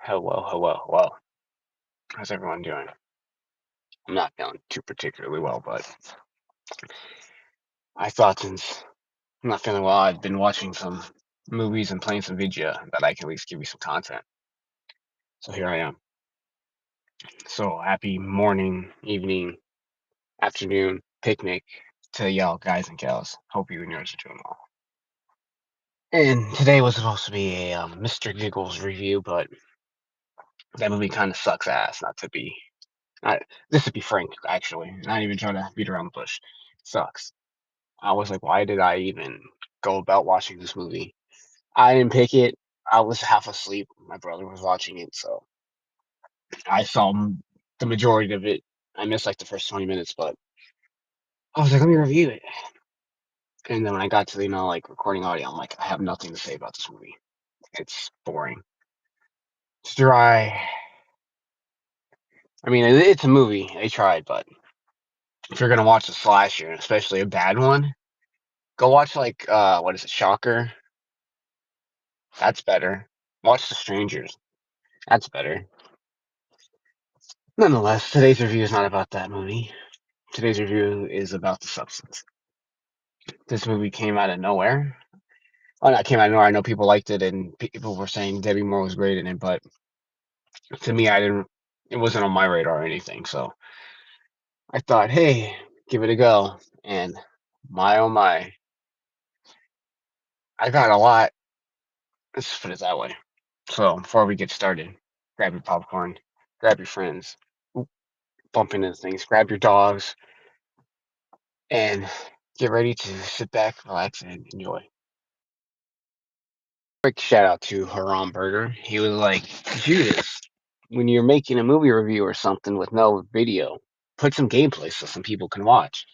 Hello, hello, hello. How's everyone doing? I'm not feeling too particularly well, but I thought since I'm not feeling well, I'd been watching some movies and playing some video that I can at least give you some content. So here I am. So happy morning, evening, afternoon, picnic to y'all guys and gals. Hope you and yours are doing well. And today was supposed to be a Mr. Giggles review, but that movie kind of sucks ass. Not, this to be frank, actually. Not even trying to beat around the bush. Sucks. I was like, why did I even go about watching this movie? I didn't pick it. I was half asleep. My brother was watching it, so I saw the majority of it. I missed like the first 20 minutes, but I was like, let me review it. And then when I got to the like recording audio, I'm like, I have nothing to say about this movie. It's boring. It's dry. I mean, it's a movie. They tried, but if you're gonna watch a slasher, especially a bad one, go watch like what is it, Shocker? That's better. Watch The Strangers. That's better. Nonetheless, today's review is not about that movie. Today's review is about The Substance. This movie came out of nowhere. Oh, not came out of nowhere. I know people liked it, and people were saying Debbie Moore was great in it, but to me, I didn't. It wasn't on my radar or anything. So I thought, hey, give it a go. And my oh my, I got a lot. Let's put it that way. So before we get started, grab your popcorn, grab your friends, bump into things, grab your dogs, and get ready to sit back, relax, and enjoy. Quick shout out to Haram Burger. He was like, Judas, when you're making a movie review or something with no video, put some gameplay so some people can watch.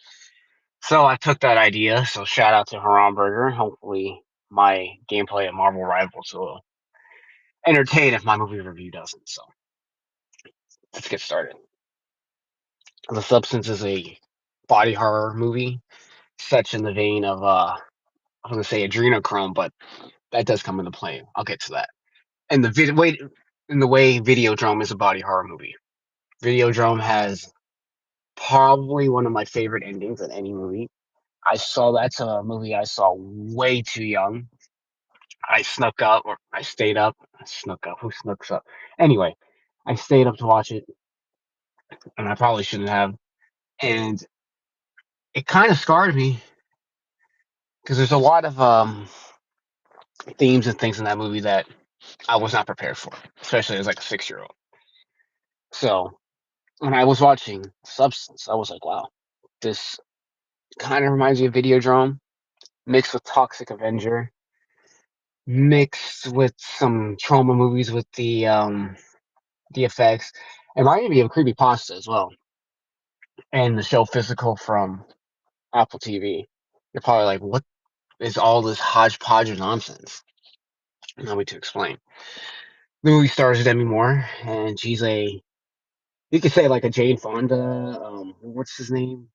So I took that idea. So shout out to Haram Burger. Hopefully my gameplay at Marvel Rivals will entertain if my movie review doesn't. So let's get started. The Substance is a body horror movie, such in the vein of I was gonna say Adrenochrome, but that does come into play. I'll get to that. And the way Videodrome is a body horror movie. Videodrome has probably one of my favorite endings in any movie. That's a movie I saw way too young. I snuck up, or I stayed up. I snuck up. Who snooks up? Anyway, I stayed up to watch it, and I probably shouldn't have. And it kind of scarred me because there's a lot of themes and things in that movie that I was not prepared for, especially as like a 6 year old. So when I was watching Substance, I was like, wow, this kind of reminds me of Videodrome mixed with Toxic Avenger, mixed with some trauma movies with the effects. It reminded me of Creepypasta as well, and the show Physical from Apple TV. You're probably like, what is all this hodgepodge of nonsense? Allow me to explain. The movie stars Demi Moore, and she's you could say like a Jane Fonda. What's his name?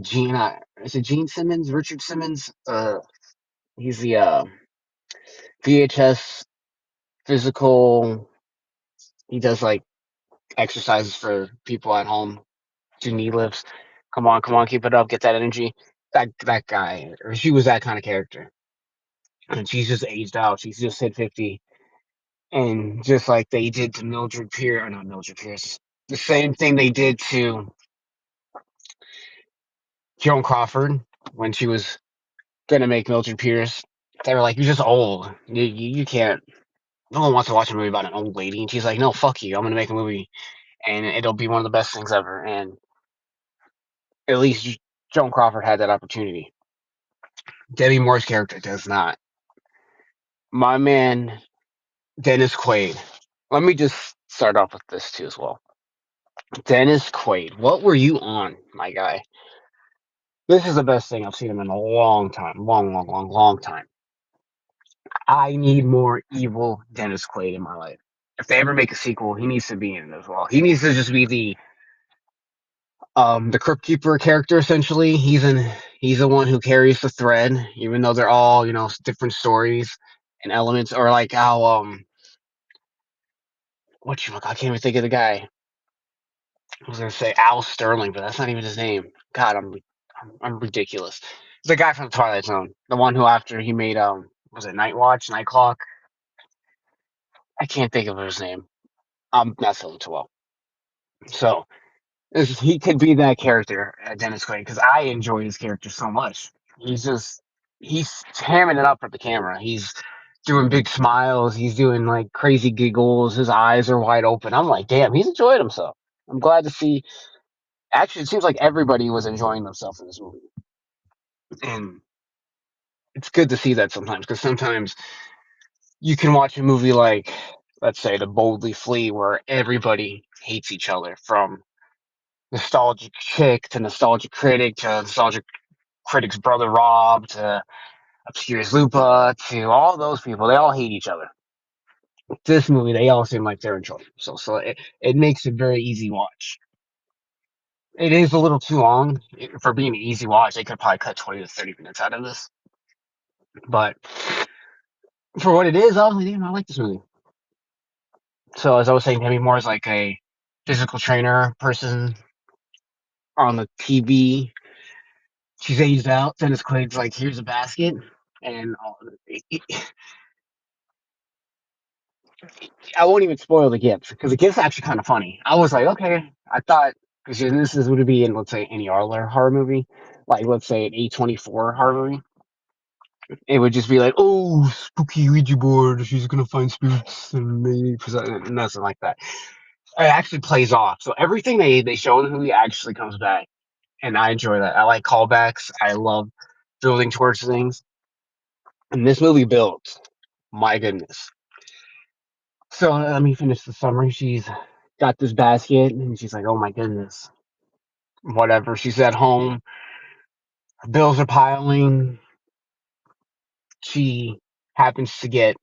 Gene. Is it Gene Simmons? Richard Simmons? He's the VHS physical. He does like exercises for people at home. Do knee lifts. Come on, keep it up, get that energy. That guy, or she was that kind of character, and she's just aged out. She's just hit 50, and just like they did to Mildred Pierce, or not Mildred Pierce, the same thing they did to Joan Crawford when she was gonna make Mildred Pierce. They were like, "You're just old. You can't. No one wants to watch a movie about an old lady." And she's like, "No, fuck you. I'm gonna make a movie, and it'll be one of the best things ever." And at least Joan Crawford had that opportunity. Debbie Moore's character does not. My man, Dennis Quaid. Let me just start off with this too as well. Dennis Quaid, what were you on, my guy? This is the best thing I've seen him in a long time. Long time. I need more evil Dennis Quaid in my life. If they ever make a sequel, he needs to be in it as well. He needs to just be the Crypt Keeper character essentially. He's the one who carries the thread, even though they're all, different stories and elements, or like how I can't even think of the guy. I was gonna say Al Sterling, but that's not even his name. God, I'm ridiculous. It's the guy from Twilight Zone, the one who after he made was it Night Watch, Night Clock? I can't think of his name. I'm not feeling too well. So he could be that character, Dennis Quaid, because I enjoy his character so much. He's just he's hamming it up for the camera. He's doing big smiles. He's doing like crazy giggles. His eyes are wide open. I'm like, damn, he's enjoyed himself. I'm glad to see. Actually, it seems like everybody was enjoying themselves in this movie, and it's good to see that sometimes because sometimes you can watch a movie like, let's say, The Boldly Flee, where everybody hates each other from nostalgic chick to nostalgic critic to nostalgic critic's brother Rob to Obscurus Lupa to all those people. They all hate each other. This movie, they all seem like they're enjoying themselves, so it makes it very easy watch. It is a little too long for being an easy watch. They could probably cut 20 to 30 minutes out of this, but for what it is, I was like, damn, I like this movie. So as I was saying, Demi Moore is like a physical trainer person on the TV. She's aged out. Dennis Quaid's like, here's a basket, and I won't even spoil the gifts because the gifts are actually kind of funny. I was like, okay, I thought because this is would be in let's say any horror movie, like let's say an A24 horror movie, it would just be like, oh, spooky Ouija board. She's gonna find spooks and maybe present nothing like that. It actually plays off. So everything they show in the movie actually comes back, and I enjoy that. I like callbacks. I love building towards things, and this movie builds. My goodness. So let me finish the summary. She's got this basket, and she's like, "Oh my goodness, whatever." She's at home. Her bills are piling. She happens to get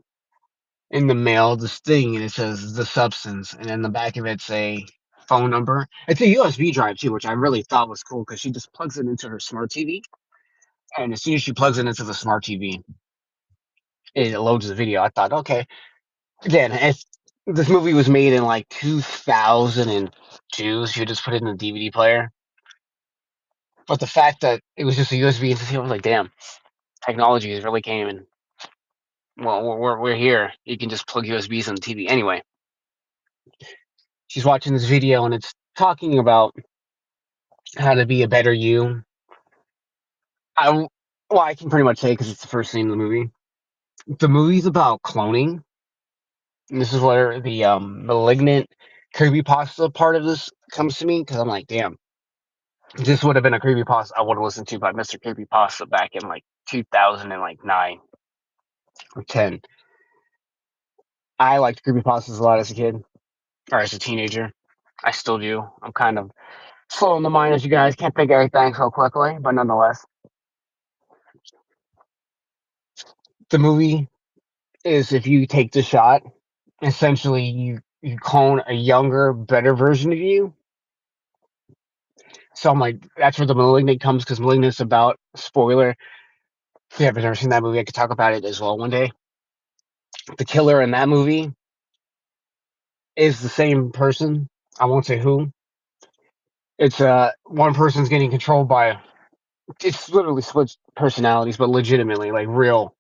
in the mail this thing, and it says the substance, and in the back of it's a phone number. It's a USB drive too, which I really thought was cool because she just plugs it into her smart TV, and as soon as she plugs it into the smart TV, it loads the video. I thought, okay, again, if this movie was made in like 2002, so you just put it in a DVD player. But the fact that it was just a USB into TV, I was like, damn, technology has really came and well, we're here. You can just plug USBs in the TV. Anyway, she's watching this video and it's talking about how to be a better you. I well, I can pretty much say because it's the first scene in the movie. The movie's about cloning. And this is where the malignant creepypasta part of this comes to me because I'm like, damn, this would have been a creepypasta I would have listened to by Mr. Creepypasta back in like 2009 or 10. I liked creepypastas a lot as a kid or as a teenager. I still do. I'm kind of slow in the mind as you guys can't think of everything so quickly, but nonetheless, the movie is if you take the shot, essentially you clone a younger, better version of you. So I'm like, that's where the Malignant comes because Malignant's about spoiler. If you haven't ever seen that movie, I could talk about it as well one day. The killer in that movie is the same person. I won't say who. It's one person's getting controlled by it's literally split personalities, but legitimately like real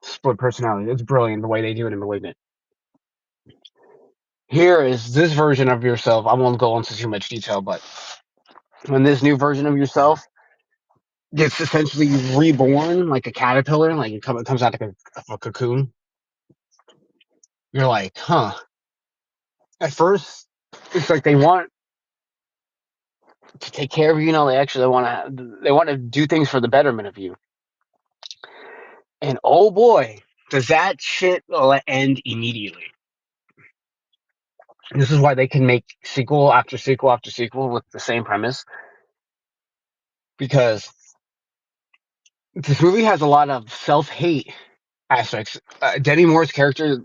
split personality. It's brilliant the way they do it in Malignant. Here is this version of yourself. I won't go into too much detail, but when this new version of yourself gets essentially reborn like a caterpillar, like it comes out like a cocoon, you're like, huh. At first, it's like they want to take care of you. You know, they actually want to do things for the betterment of you. And oh boy, does that shit end immediately. This is why they can make sequel after sequel after sequel with the same premise because this movie has a lot of self-hate aspects. Demi Moore's character,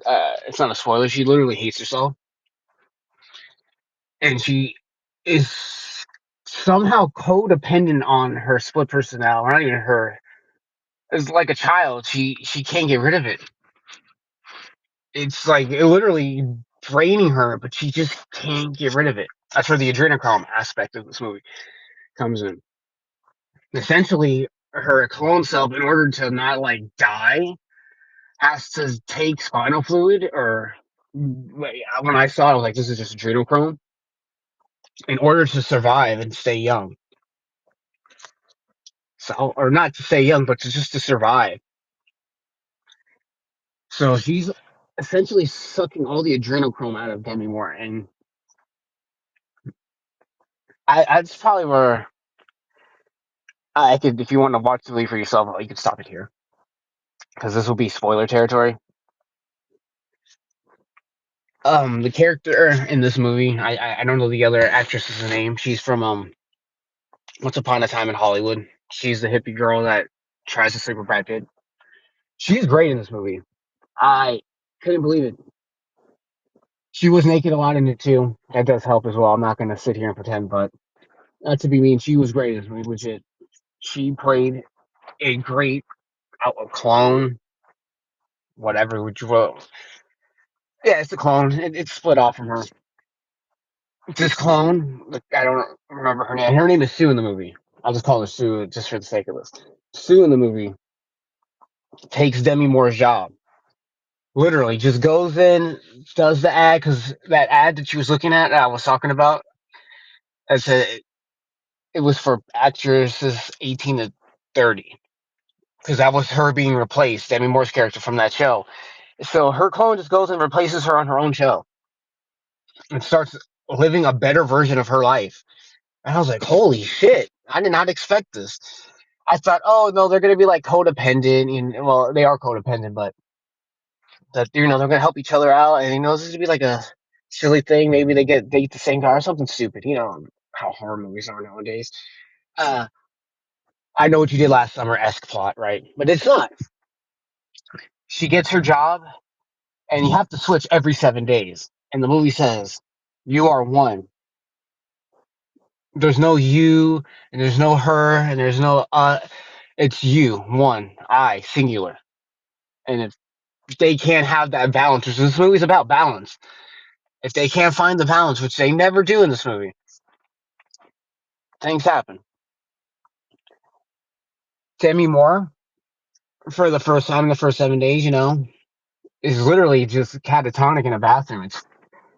it's not a spoiler, she literally hates herself. And she is somehow codependent on her split personality, or not even her. It's like a child. She can't get rid of it. It's like it literally draining her, but she just can't get rid of it. That's where the adrenochrome aspect of this movie comes in. Essentially, her clone self, in order to not like die, has to take spinal fluid. Or when I saw it, I was like, "This is just adrenochrome," in order to survive and stay young. So, or not to stay young, but just to survive. So she's essentially sucking all the adrenochrome out of Demi Moore, and that's probably where I could, if you want to watch the movie for yourself, you could stop it here because this will be spoiler territory. The character in this movie, I don't know the other actress's name. She's from Once Upon a Time in Hollywood. She's the hippie girl that tries to sleep with Brad Pitt. She's great in this movie. I couldn't believe it. She was naked a lot in it too. That does help as well. I'm not gonna sit here and pretend, but not to be mean, she was great in this movie. Legit, she played a great clone, whatever. Which well, yeah, it's a clone. It's split off from her. This clone, like, I don't remember her name. Her name is Sue in the movie. I'll just call her Sue just for the sake of this. Sue in the movie takes Demi Moore's job. Literally, just goes in, does the ad, because that ad that she was looking at, that I was talking about, I said it was for actresses 18 to 30, because that was her being replaced, Demi Moore's character from that show. So her clone just goes and replaces her on her own show and starts living a better version of her life. And I was like, holy shit, I did not expect this. I thought, oh no, they're gonna be like codependent, and well, they are codependent, but that they're gonna help each other out, and this is gonna be like a silly thing. Maybe they date the same guy or something stupid. How horror movies are nowadays. Uh, I know what you did last summer esque plot, right? But it's not. She gets her job, and you have to switch every 7 days. And the movie says, "You are one." There's no you, and there's no her, and there's no It's you, one, I, singular. And if they can't have that balance, which this movie's about balance, if they can't find the balance, which they never do in this movie, things happen. Demi Moore, for the first time in the first 7 days, is literally just catatonic in a bathroom.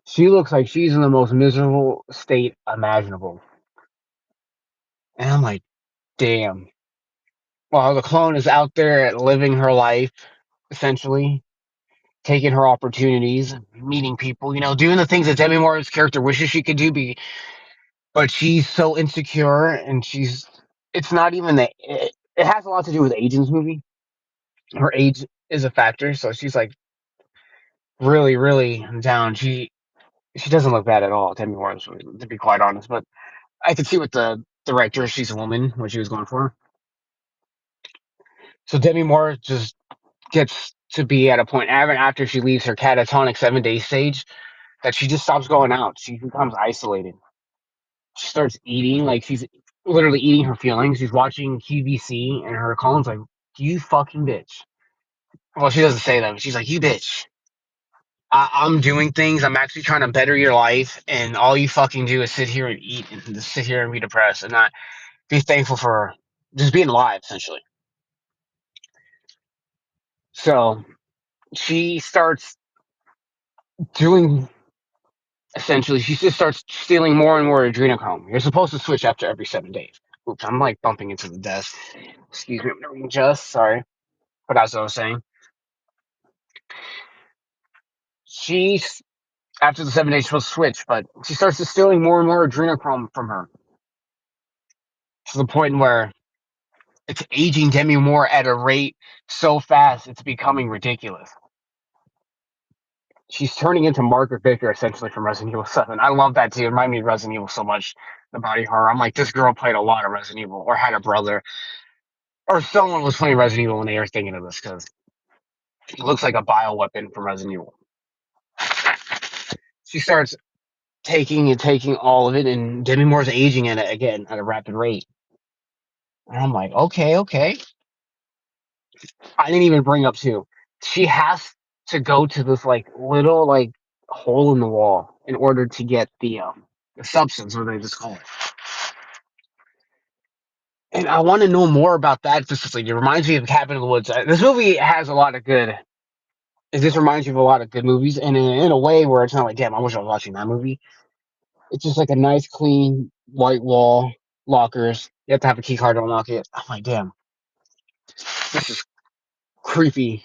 She looks like she's in the most miserable state imaginable. And I'm like, damn. While the clone is out there living her life, essentially, taking her opportunities, meeting people, doing the things that Demi Moore's character wishes she could do, but she's so insecure, and it's not even that, it has a lot to do with age in this movie. Her age is a factor, so she's like really, really down. She doesn't look bad at all, Demi Moore, to be quite honest, but I could see what the director, she's a woman, what she was going for. So Demi Moore just gets to be at a point, even after she leaves her catatonic 7 day stage, that she just stops going out. She becomes isolated. She starts eating, like she's literally eating her feelings. She's watching QVC, and her Colin's like, "You fucking bitch." Well, she doesn't say that, but she's like, "You bitch. I'm doing things. I'm actually trying to better your life, and all you fucking do is sit here and eat and just sit here and be depressed and not be thankful for just being alive, essentially." So she starts doing, essentially, she just starts stealing more and more adrenochrome. You're supposed to switch after every 7 days. Oops, I'm like bumping into the desk. Excuse me, I'm readjust. Sorry. But as I was saying, she's, after the 7 days, she'll switch, but she starts distilling more and more adrenochrome from her to the point where it's aging Demi Moore at a rate so fast it's becoming ridiculous. She's turning into Margaret Baker essentially from Resident Evil 7. I love that too. It reminded me of Resident Evil so much, the body horror. I'm like, this girl played a lot of Resident Evil, or had a brother, or someone was playing Resident Evil when they were thinking of this, because it looks like a bioweapon from Resident Evil. She starts taking and taking all of it, and Demi Moore's aging in it again at a rapid rate. And I'm like, okay, okay. I didn't even bring up too. She has to go to this like little like hole in the wall in order to get the substance, what they just call it. And I want to know more about that. Just like it reminds me of Cabin in the Woods. This movie has a lot of good. It just reminds you of a lot of good movies, and in a way where it's not like, damn, I wish I was watching that movie. It's just like a nice, clean white wall, lockers. You have to have a key card to unlock it. I'm like, damn, this is creepy.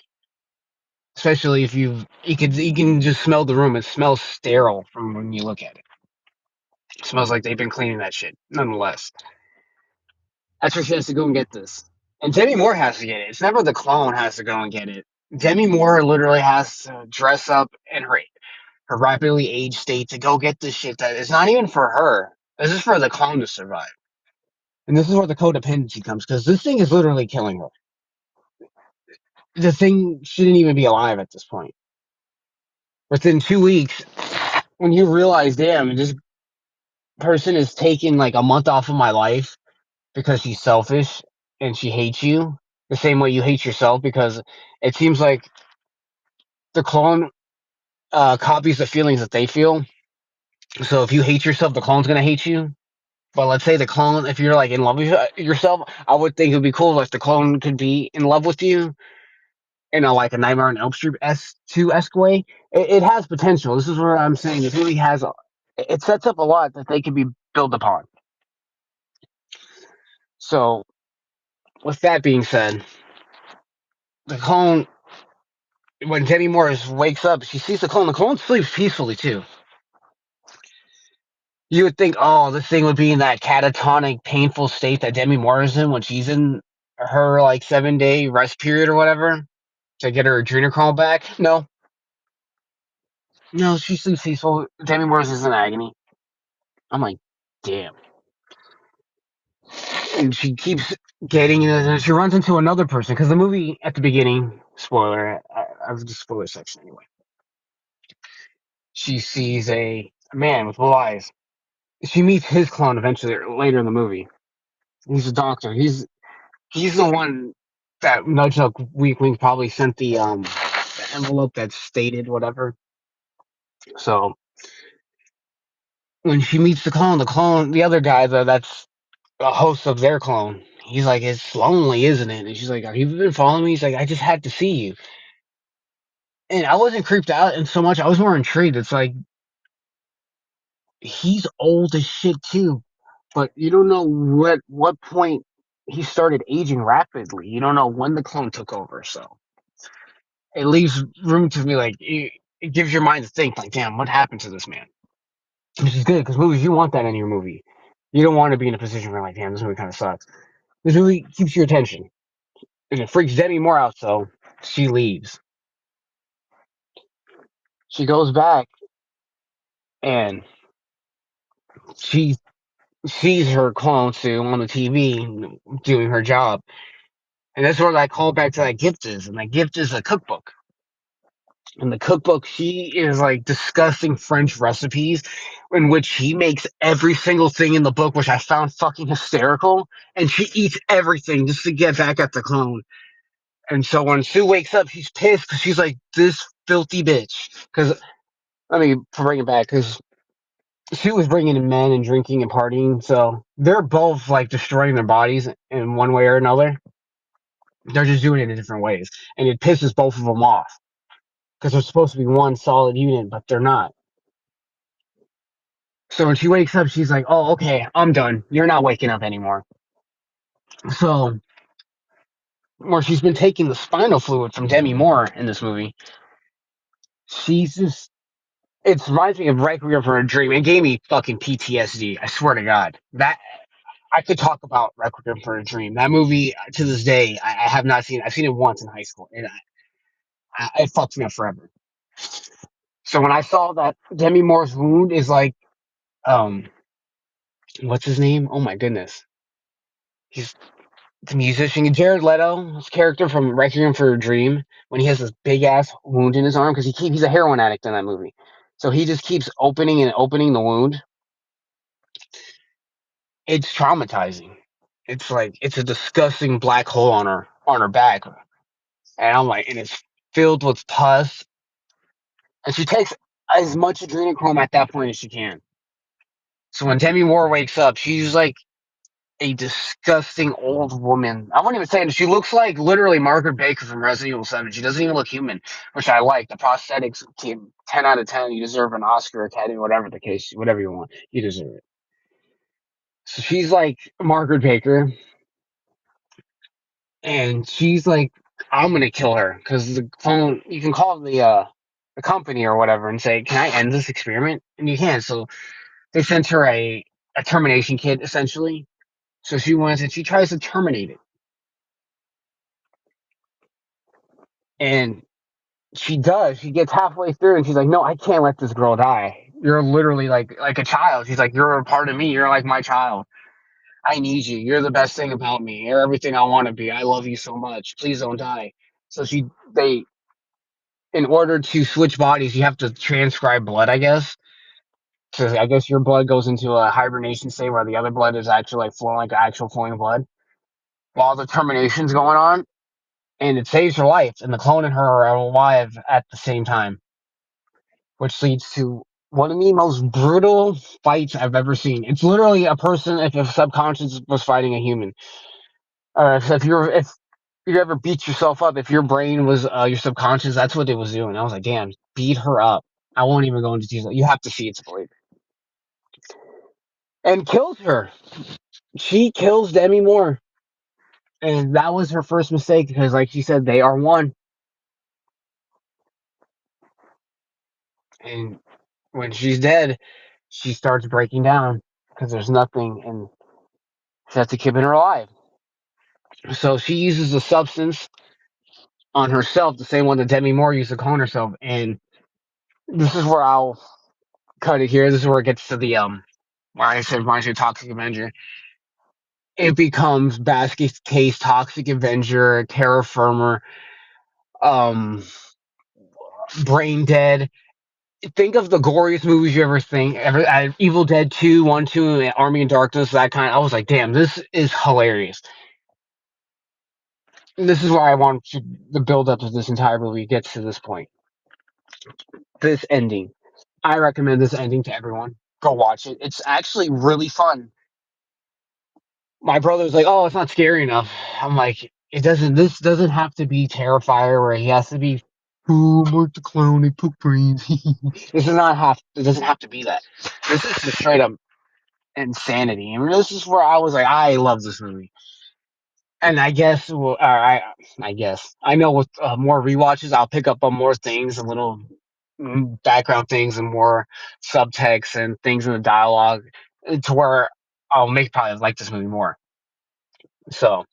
Especially if you can just smell the room. It smells sterile from when you look at it. It smells like they've been cleaning that shit. Nonetheless, that's where she has to go and get this. And Demi Moore has to get it. It's never the clone has to go and get it. Demi Moore literally has to dress up in her rapidly aged state to go get this shit that is not even for her. This is for the clone to survive. And this is where the codependency comes, because this thing is literally killing her. The thing shouldn't even be alive at this point. Within 2 weeks, when you realize, damn, this person is taking like a month off of my life because she's selfish and she hates you the same way you hate yourself, because it seems like the clone copies the feelings that they feel. So if you hate yourself, the clone's gonna hate you. But let's say the clone, if you're like in love with yourself, I would think it would be cool if the clone could be in love with you in a like a Nightmare on Elm Street S2-esque way. It has potential. This is where I'm saying it really has. It sets up a lot that they can be built upon. So with that being said, the clone, when Demi Morris wakes up, she sees the clone. The clone sleeps peacefully too. You would think, oh, this thing would be in that catatonic, painful state that Demi Moore is in when she's in her like 7 day rest period or whatever to get her adrenochrome back. No, no, she sleeps peaceful. Demi Moore is in agony. I'm like, damn. And she keeps getting, and she runs into another person because the movie at the beginning, spoiler, I've just spoiler section anyway. She sees a man with blue eyes. She meets his clone eventually later in the movie. He's a doctor. He's the one that Nudge Up Weak Wing probably sent the envelope that stated whatever. So when she meets the other guy though, that's a host of their clone. He's like, it's lonely, isn't it? And she's like, have you been following me? He's like, I just had to see you. And I wasn't creeped out and so much. I was more intrigued. It's like he's old as shit too, but you don't know what point he started aging rapidly. You don't know when the clone took over, so it leaves room to be like it gives your mind to think like, damn, what happened to this man? Which is good because movies you want that in your movie. You don't want to be in a position where like, damn, this movie kind of sucks. This movie keeps your attention, and it freaks Demi more out. So she leaves. She goes back and she sees her clone Sue on the TV doing her job. And that's where I call back to that gift is. And that gift is a cookbook. In the cookbook, she is like disgusting French recipes in which she makes every single thing in the book, which I found fucking hysterical. And she eats everything just to get back at the clone. And so when Sue wakes up, she's pissed because she's like, this filthy bitch. Because, let me bring it back, because Sue was bringing in men and drinking and partying. So they're both like destroying their bodies in one way or another. They're just doing it in different ways. And it pisses both of them off because they're supposed to be one solid unit, but they're not. So when she wakes up, she's like, oh, okay, I'm done. You're not waking up anymore. So, where she's been taking the spinal fluid from Demi Moore in this movie, she's just, it reminds me of Requiem for a Dream. It gave me fucking PTSD. I swear to God. That, I could talk about Requiem for a Dream. That movie, to this day, I have not seen it. I've seen it once in high school, and it fucks me up forever. So when I saw that Demi Moore's wound is like, um, what's his name? Oh my goodness. He's the musician Jared Leto's character from Requiem for a Dream when he has this big ass wound in his arm because he's a heroin addict in that movie, so he just keeps opening and opening the wound. It's traumatizing. It's like it's a disgusting black hole on her back, and I'm like, and it's filled with pus. And she takes as much adrenochrome at that point as she can. So when Demi Moore wakes up, she's like a disgusting old woman. I won't even say it. She looks like literally Margaret Baker from Resident Evil 7. She doesn't even look human, which I like. The prosthetics team, 10 out of 10. You deserve an Oscar, Academy, whatever the case, whatever you want. You deserve it. So she's like Margaret Baker, and she's like, I'm gonna kill her because the phone. You can call the company or whatever and say, can I end this experiment? And you can. So they sent her a termination kit essentially. So she wants it. She tries to terminate it, and she does. She gets halfway through, and she's like, "No, I can't let this girl die. You're literally like a child." She's like, "You're a part of me. You're like my child. I need you. You're the best thing about me. You're everything I want to be. I love you so much. Please don't die." So they, in order to switch bodies, you have to transcribe blood, I guess. So I guess your blood goes into a hibernation state where the other blood is actually like flowing, like actual flowing blood, while the termination's going on, and it saves her life. And the clone and her are alive at the same time, which leads to one of the most brutal fights I've ever seen. It's literally a person if a subconscious was fighting a human. So if you ever beat yourself up, if your brain was your subconscious, that's what it was doing. I was like, damn, beat her up. I won't even go into detail. You have to see it to believe it. And kills her. She kills Demi Moore, and that was her first mistake because, like she said, they are one. And when she's dead, she starts breaking down because there's nothing, and she has to keep her alive. So she uses a substance on herself, the same one that Demi Moore used to clone herself. And this is where I'll cut it here. This is where it gets to the where I said reminds me of Toxic Avenger. It becomes Basket Case, Toxic Avenger, Terra Firmer, um, Brain Dead. Think of the goriest movies you ever think. Evil Dead 2, 1, 2, Army of Darkness, that kind. I was like, damn, this is hilarious. And this is why I want the build up of this entire movie gets to this point. This ending. I recommend this ending to everyone. Go watch it. It's actually really fun. My brother's like, "Oh, it's not scary enough." I'm like, "It doesn't. This doesn't have to be Terrifier, where he has to be, oh, Mark the clown, I poop brains." This is not have. It doesn't have to be that. This is just straight up insanity, and this is where I was like, I love this movie. And I guess, well, I guess I know with more rewatches, I'll pick up on more things, a little background things, and more subtext and things in the dialogue, to where I'll make probably like this movie more. So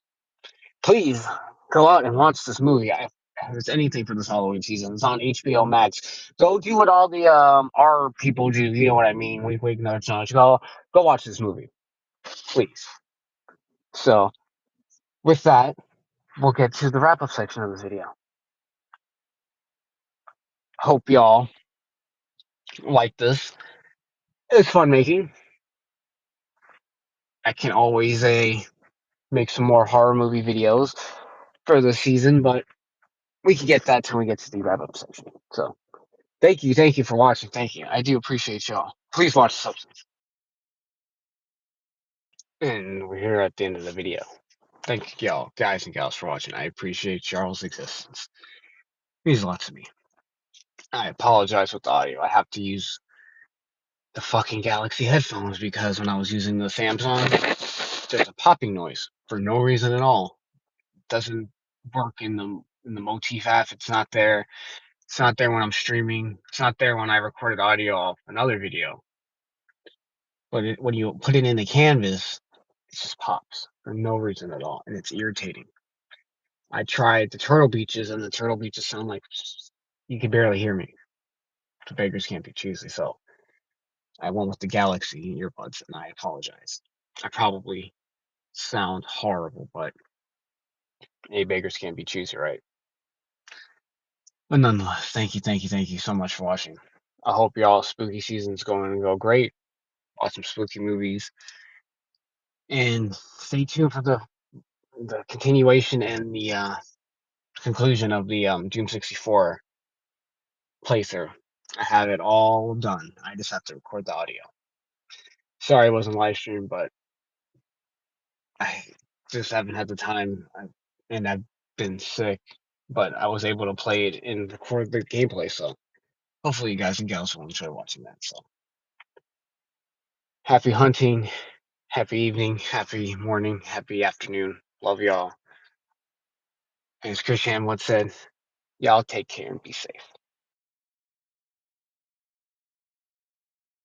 please go out and watch this movie. If it's anything for this Halloween season, it's on HBO Max. Go do what all the our people do. You know what I mean? Wink, wink, nudge, nudge. Go watch this movie, please. So with that, we'll get to the wrap up section of this video. Hope y'all like this. It's fun making. I can always make some more horror movie videos for this season, but we can get that till we get to the wrap up section. So thank you for watching. Thank you. I do appreciate y'all. Please watch Substance. And we're here at the end of the video. Thank y'all, guys and gals, for watching. I appreciate y'all's existence. It means a lot to me. I apologize with the audio. I have to use the fucking Galaxy headphones because when I was using the Samsung, there's a popping noise for no reason at all. It doesn't work in the motif app. It's not there. It's not there when I'm streaming. It's not there when I recorded audio off another video. But when you put it in the canvas, it just pops for no reason at all, and it's irritating. I tried the Turtle Beaches, and the Turtle Beaches sound like you can barely hear me. The beggars can't be choosy, so I went with the Galaxy earbuds, and I apologize. I probably sound horrible, but hey, beggars can't be choosy, right? But nonetheless, thank you so much for watching. I hope y'all spooky season's going to go great. Watch some spooky movies, and stay tuned for the continuation and the conclusion of the Doom 64 playthrough. I have it all done. I just have to record the audio. Sorry it wasn't live stream, but I just haven't had the time, and I've been sick. But I was able to play it and record the gameplay, so hopefully you guys and gals will enjoy watching that. So happy hunting, happy evening, happy morning, happy afternoon. Love y'all. And as Chris Ham once said, y'all take care and be safe.